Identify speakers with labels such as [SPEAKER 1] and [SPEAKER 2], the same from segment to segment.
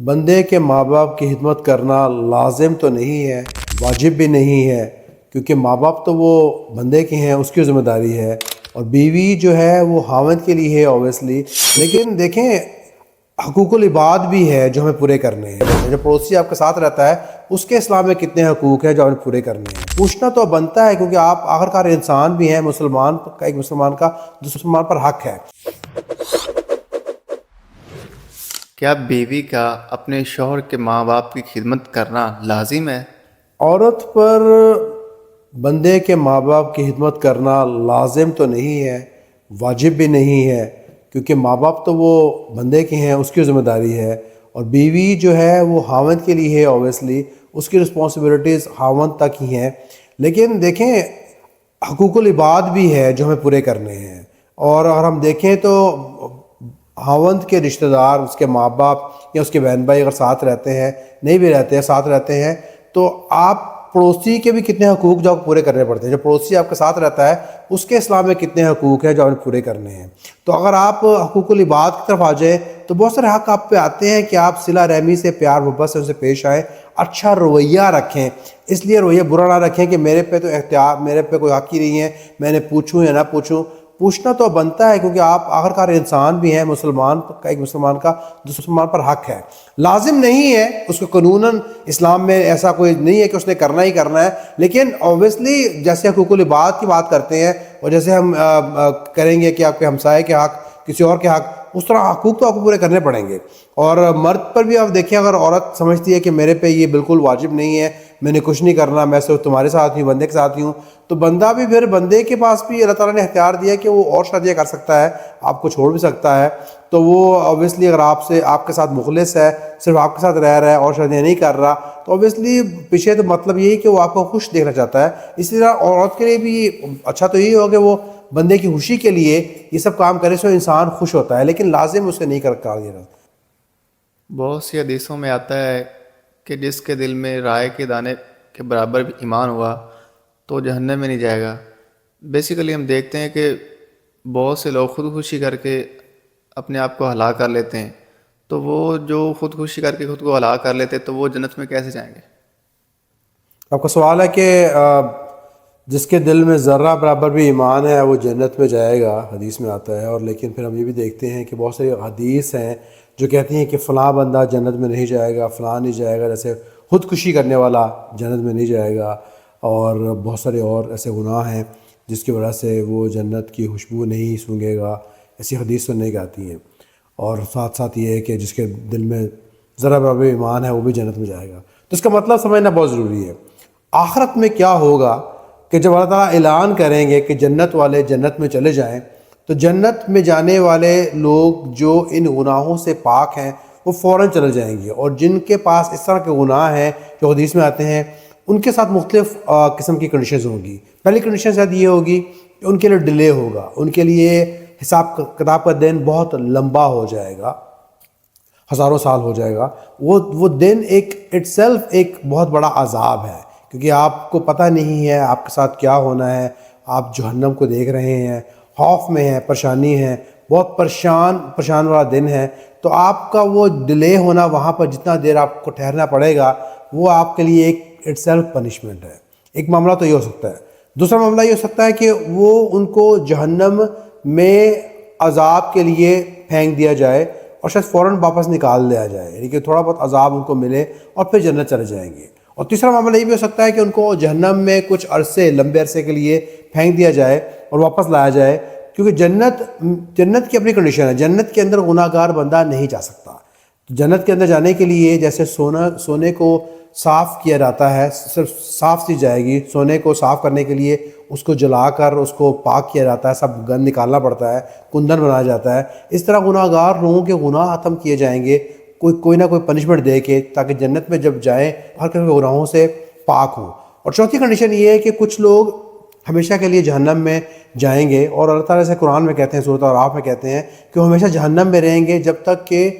[SPEAKER 1] بندے کے ماں باپ کی خدمت کرنا لازم تو نہیں ہے، واجب بھی نہیں ہے، کیونکہ ماں باپ تو وہ بندے کے ہیں، اس کی ذمہ داری ہے، اور بیوی جو ہے وہ خاوند کے لیے ہے اوبیسلی۔ لیکن دیکھیں، حقوق العباد بھی ہے جو ہمیں پورے کرنے ہیں۔ جو پڑوسی آپ کے ساتھ رہتا ہے اس کے اسلام میں کتنے حقوق ہیں جو ہمیں پورے کرنے ہیں، پوچھنا تو بنتا ہے، کیونکہ آپ آخرکار انسان بھی ہیں، مسلمان کا، ایک مسلمان کا دوسرے مسلمان پر حق ہے۔
[SPEAKER 2] کیا بیوی کا اپنے شوہر کے ماں باپ کی خدمت کرنا لازم ہے؟
[SPEAKER 1] عورت پر بندے کے ماں باپ کی خدمت کرنا لازم تو نہیں ہے، واجب بھی نہیں ہے، کیونکہ ماں باپ تو وہ بندے کے ہیں، اس کی ذمہ داری ہے، اور بیوی جو ہے وہ خاوند کے لیے ہے اوبیسلی، اس کی رسپانسبلٹیز خاوند تک ہی ہیں۔ لیکن دیکھیں، حقوق العباد بھی ہے جو ہمیں پورے کرنے ہیں، اور اگر ہم دیکھیں تو خاوند کے رشتہ دار، اس کے ماں باپ یا اس کے بہن بھائی اگر ساتھ رہتے ہیں، نہیں بھی رہتے ہیں، ساتھ رہتے ہیں، تو آپ پڑوسی کے بھی کتنے حقوق جو آپ کو پورے کرنے پڑتے ہیں۔ جو پڑوسی آپ کے ساتھ رہتا ہے اس کے اسلام میں کتنے حقوق ہیں جو آپ پورے کرنے ہیں۔ تو اگر آپ حقوق العباد کی طرف آ جائیں تو بہت سارے حق آپ پہ آتے ہیں کہ آپ صلہ رحمی سے، پیار محبت سے ان سے پیش آئیں، اچھا رویہ رکھیں۔ اس لیے رویہ برا نہ رکھیں کہ میرے پہ تو اختیار، میرے پہ کوئی حق ہی نہیں ہے، میں نے پوچھوں یا نہ پوچھوں۔ پوچھنا تو بنتا ہے، کیونکہ آپ آخرکار انسان بھی ہیں، مسلمان کا، ایک مسلمان کا دوسرے مسلمان پر حق ہے۔ لازم نہیں ہے، اس کو قانوناً اسلام میں ایسا کوئی نہیں ہے کہ اس نے کرنا ہی کرنا ہے، لیکن اوبیسلی جیسے حقوق العباد کی بات کرتے ہیں، اور جیسے ہم کریں گے کہ آپ کے ہمسائے کے حق، کسی اور کے حق، اس طرح حقوق تو آپ کو پورے کرنے پڑیں گے۔ اور مرد پر بھی آپ دیکھیں، اگر عورت سمجھتی ہے کہ میرے پہ یہ بالکل واجب نہیں ہے، میں نے کچھ نہیں کرنا، میں صرف تمہارے ساتھ ہوں، بندے کے ساتھ ہی ہوں، تو بندہ بھی پھر، بندے کے پاس بھی اللہ تعالیٰ نے اختیار دیا کہ وہ اور شادیاں کر سکتا ہے، آپ کو چھوڑ بھی سکتا ہے۔ تو وہ اوبیسلی اگر آپ کے ساتھ مخلص ہے، صرف آپ کے ساتھ رہ رہا ہے اور شادیاں نہیں کر رہا، تو اوبیسلی پیچھے تو مطلب یہی کہ وہ آپ کو خوش دیکھنا چاہتا ہے۔ اسی طرح عورت کے لیے بھی اچھا تو یہی ہو کہ وہ بندے کی خوشی کے لیے یہ سب کام کرے، سو انسان خوش ہوتا ہے، لیکن لازم اسے نہیں کرتا۔
[SPEAKER 2] بہت سی حدیثوں میں آتا ہے کہ جس کے دل میں رائے کے دانے کے برابر بھی ایمان ہوا تو جہنم میں نہیں جائے گا۔ بیسیکلی ہم دیکھتے ہیں کہ بہت سے لوگ خودکشی کر کے اپنے آپ کو ہلاک کر لیتے ہیں، تو وہ جو خودکشی کر کے خود کو ہلاک کر لیتے ہیں تو وہ جنت میں کیسے جائیں گے؟
[SPEAKER 1] آپ کا سوال ہے کہ جس کے دل میں ذرہ برابر بھی ایمان ہے وہ جنت میں جائے گا، حدیث میں آتا ہے۔ اور لیکن پھر ہم یہ بھی دیکھتے ہیں کہ بہت ساری حدیث ہیں جو کہتی ہیں کہ فلاں بندہ جنت میں نہیں جائے گا، فلاں نہیں جائے گا، جیسے خودکشی کرنے والا جنت میں نہیں جائے گا، اور بہت سارے اور ایسے گناہ ہیں جس کی وجہ سے وہ جنت کی خوشبو نہیں سونگھے گا، ایسی حدیث سننے کی آتی ہیں۔ اور ساتھ ساتھ یہ ہے کہ جس کے دل میں ذرہ برابر ایمان ہے وہ بھی جنت میں جائے گا۔ تو اس کا مطلب سمجھنا بہت ضروری ہے۔ آخرت میں کیا ہوگا کہ جب اللہ تعالیٰ اعلان کریں گے کہ جنت والے جنت میں چلے جائیں، تو جنت میں جانے والے لوگ جو ان گناہوں سے پاک ہیں وہ فوراً چلے جائیں گے، اور جن کے پاس اس طرح کے گناہ ہیں جو حدیث میں آتے ہیں، ان کے ساتھ مختلف قسم کی کنڈیشنز ہوں گی۔ پہلی کنڈیشن شاید یہ ہوگی کہ ان کے لیے ڈیلے ہوگا، ان کے لیے حساب کتاب کا دن بہت لمبا ہو جائے گا، ہزاروں سال ہو جائے گا۔ وہ دن ایک اٹ سیلف ایک بہت بڑا عذاب ہے، کیونکہ آپ کو پتہ نہیں ہے آپ کے ساتھ کیا ہونا ہے، آپ جہنم کو دیکھ رہے ہیں، خوف میں ہیں، پریشانی ہے، بہت پریشان والا دن ہے۔ تو آپ کا وہ ڈیلے ہونا، وہاں پر جتنا دیر آپ کو ٹھہرنا پڑے گا، وہ آپ کے لیے ایک اٹ سیلف پنشمنٹ ہے۔ ایک معاملہ تو یہ ہو سکتا ہے۔ دوسرا معاملہ یہ ہو سکتا ہے کہ وہ ان کو جہنم میں عذاب کے لیے پھینک دیا جائے اور شاید فوراً واپس نکال دیا جائے، یعنی کہ تھوڑا بہت عذاب ان کو ملے اور پھر جنت چلے جائیں گے۔ اور تیسرا معاملہ یہ بھی ہو سکتا ہے کہ ان کو جہنم میں کچھ عرصے، لمبے عرصے کے لیے پھینک دیا جائے اور واپس لایا جائے، کیونکہ جنت کی اپنی کنڈیشن ہے۔ جنت کے اندر گناہ گار بندہ نہیں جا سکتا۔ جنت کے اندر جانے کے لیے جیسے سونے کو صاف کیا جاتا ہے، صرف صاف سی جائے گی، سونے کو صاف کرنے کے لیے اس کو جلا کر اس کو پاک کیا جاتا ہے، سب گند نکالنا پڑتا ہے، کندن بنایا جاتا ہے۔ اس طرح گناہ گار لوگوں کے گناہ ختم کیے جائیں گے کوئی نہ کوئی پنشمنٹ دے کے، تاکہ جنت میں جب جائیں ہر قسم کے گناہوں سے پاک ہوں۔ اور چوتھی کنڈیشن یہ ہے کہ کچھ لوگ ہمیشہ کے لیے جہنم میں جائیں گے، اور اللہ تعالیٰ سے قرآن میں کہتے ہیں، سورۃ الاعراف میں کہتے ہیں کہ وہ ہمیشہ جہنم میں رہیں گے جب تک کہ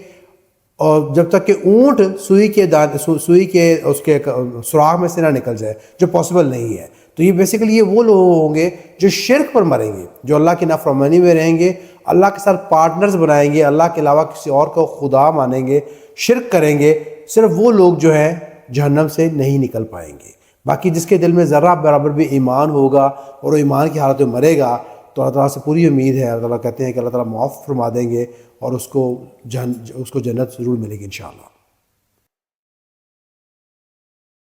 [SPEAKER 1] اونٹ سوئی کے اس کے سراغ میں سے نہ نکل جائے، جو پاسبل نہیں ہے۔ تو یہ بیسیکلی یہ وہ لوگ ہوں گے جو شرک پر مریں گے، جو اللہ کی نافرمانی میں رہیں گے، اللہ کے ساتھ پارٹنرز بنائیں گے، اللہ کے علاوہ کسی اور کو خدا مانیں گے، شرک کریں گے، صرف وہ لوگ جو ہیں جہنم سے نہیں نکل پائیں گے۔ باقی جس کے دل میں ذرہ برابر بھی ایمان ہوگا اور وہ ایمان کی حالت میں مرے گا تو اللہ تعالیٰ سے پوری امید ہے، اللہ تعالیٰ کہتے ہیں کہ اللہ تعالیٰ معاف فرما دیں گے اور اس کو جنت ضرور ملے گی انشاءاللہ۔